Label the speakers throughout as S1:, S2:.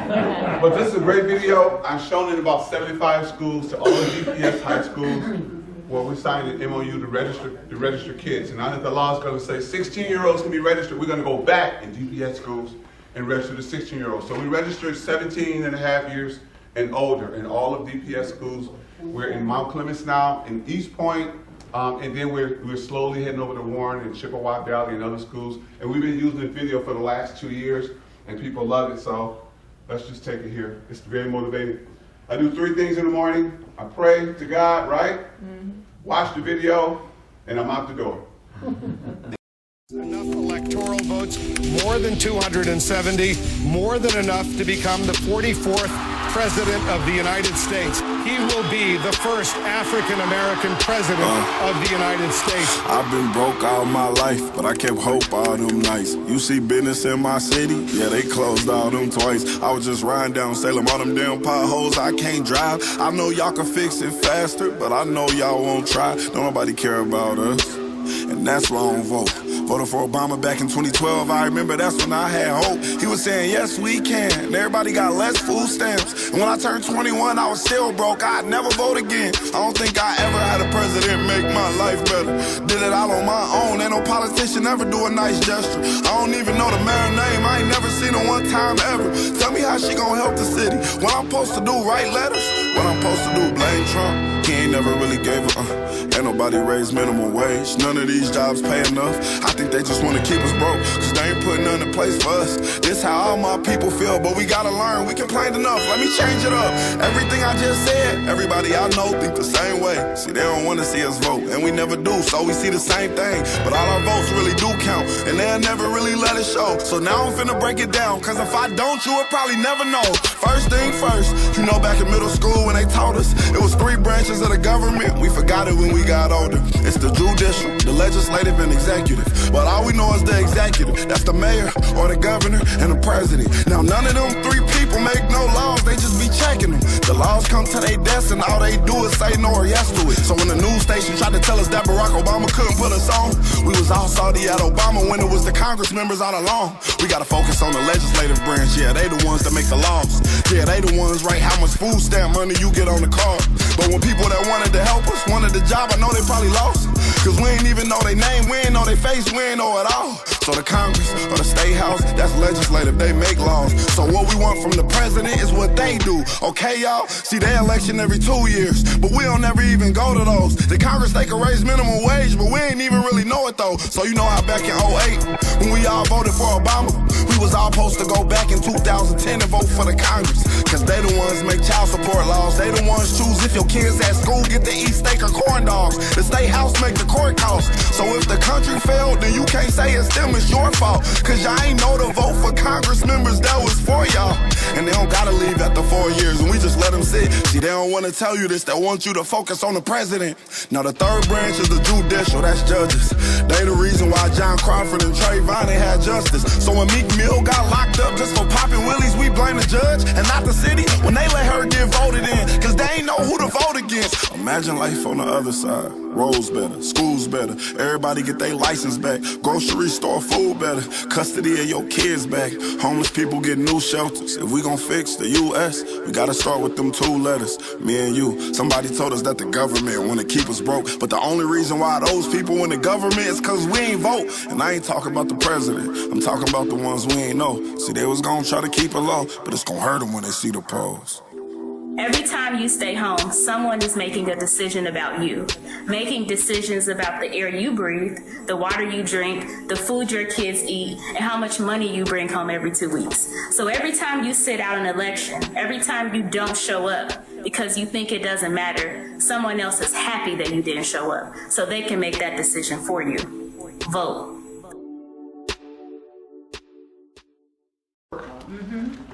S1: But this is a great video. I'm shown in about 75 schools to all the DPS high schools where we signed an MOU to register kids. And now that the law is going to say 16-year-olds can be registered, we're going to go back in DPS schools and register the 16-year-olds. So we registered 17 and a half years and older in all of DPS schools. We're in Mount Clemens now, in East Point, and then we're slowly heading over to Warren and Chippewa Valley and other schools. And we've been using the video for the last 2 years, and people love it, so let's just take it here. It's very motivating. I do 3 things in the morning. I pray to God, right? Watch the video, and I'm out the door.
S2: Enough electoral votes, more than 270, more than enough to become the 44th President of the United States. He will be the first African-American President of the United States.
S3: I've been broke all my life, but I kept hope all them nights. You see business in my city? Yeah, they closed all them twice. I was just riding down Salem, all them damn potholes I can't drive. I know y'all can fix it faster, but I know y'all won't try. Don't nobody care about us, and that's why I don't vote. Voted for Obama back in 2012, I remember that's when I had hope. He was saying, yes, we can, and everybody got less food stamps. And when I turned 21, I was still broke, I'd never vote again. I don't think I ever had a president make my life better. Did it all on my own, ain't no politician ever do a nice gesture. I don't even know the mayor's name, I ain't never seen her one time ever. Tell me how she gonna help the city. What I'm supposed to do, write letters? What I'm supposed to do, blame Trump? He ain't never really gave a ain't nobody raised minimum wage. None of these jobs pay enough. I think they just wanna keep us broke, cause they ain't putting none in place for us. This how all my people feel, but we gotta learn. We complained enough, let me change it up. Everything I just said, everybody I know think the same way. See, they don't wanna see us vote, and we never do, so we see the same thing. But all our votes really do count, and they'll never really let it show. So now I'm finna break it down, cause if I don't, you would probably never know. First thing first, you know back in middle school when they taught us, it was 3 branches of the government. We forgot it when we got older. It's the judicial, the legislative, and executive. But all we know is the executive. That's the mayor, or the governor, and the president. Now none of them 3 people make no laws, they just be checking them. The laws come to their desk and all they do is say no or yes to it. So when the news station tried to tell us that Barack Obama couldn't put us on, we was all salty at Obama when it was the Congress members all along. We gotta focus on the legislative branch, yeah, they the ones that make the laws. Yeah, they the ones write how much food stamp money you get on the card. But when people that wanted to help us wanted the job, I know they probably lost. Cause we ain't even know their name, we ain't know their face, we ain't know it all. So the Congress or the State House, that's legislative, they make laws. So what we want from the president is what they do, okay y'all? See, they election every 2 years, but we don't ever even go to those. The Congress, they can raise minimum wage, but we ain't even really know it though. So you know how back in 08, when we all voted for Obama, we was all supposed to go back in 2010 and vote for the Congress. Cause they the ones make child support laws, they the ones choose if your kids at school get to eat steak or corn dogs. The State House make the court costs. So if the country failed, then you can't say it's them, it's your fault. Cause y'all ain't know to vote for Congress members that was for y'all. And they don't gotta leave after 4 years, and we just let them sit. See, they don't wanna tell you this, they want you to focus on the president. Now the 3rd branch is the judicial, that's judges. They the reason why John Crawford and Trayvon ain't had justice. So when Meek Mill got locked up just for popping willies, we blame the judge and not the city when they let her get voted in, cause they ain't know who to vote against. Imagine life on the other side. Roads better, schools better, everybody get their license back. Grocery store food better, custody of your kids back. Homeless people get new shelters. If we gon' fix the U.S., we gotta start with them 2 letters, me and you. Somebody told us that the government wanna keep us broke, but the only reason why those people in the government is cause we ain't vote. And I ain't talking about the president, I'm talking about the ones we ain't know. See, they was gonna try to keep it low, but it's gonna hurt them when they see the polls.
S4: Every time you stay home, someone is making a decision about you, making decisions about the air you breathe, the water you drink, the food your kids eat, and how much money you bring home every 2 weeks. So every time you sit out an election, every time you don't show up because you think it doesn't matter, someone else is happy that you didn't show up, so they can make that decision for you. Vote.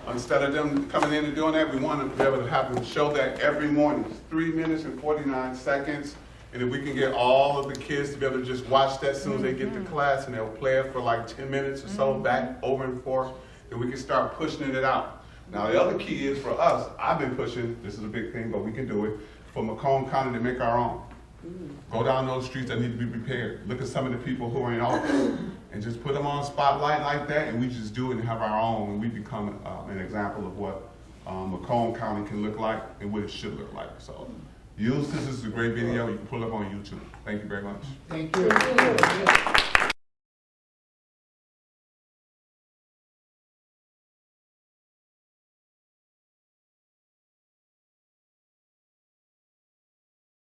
S1: Instead of them coming in and doing that, we want to be able to have them show that every morning. It's 3 minutes and 49 seconds. And if we can get all of the kids to be able to just watch that as soon as they get to class, and they'll play it for like 10 minutes or so, back, over and forth, then we can start pushing it out. Now the other key is for us, I've been pushing, this is a big thing, but we can do it, for Macomb County to make our own. Go down those streets that need to be repaired. Look at some of the people who are in office and just put them on a spotlight like that, and we just do it and have our own, and we become an example of what Macomb County can look like and what it should look like. So use this. This is a great video. You can pull it up on YouTube. Thank you very much.
S5: Thank you.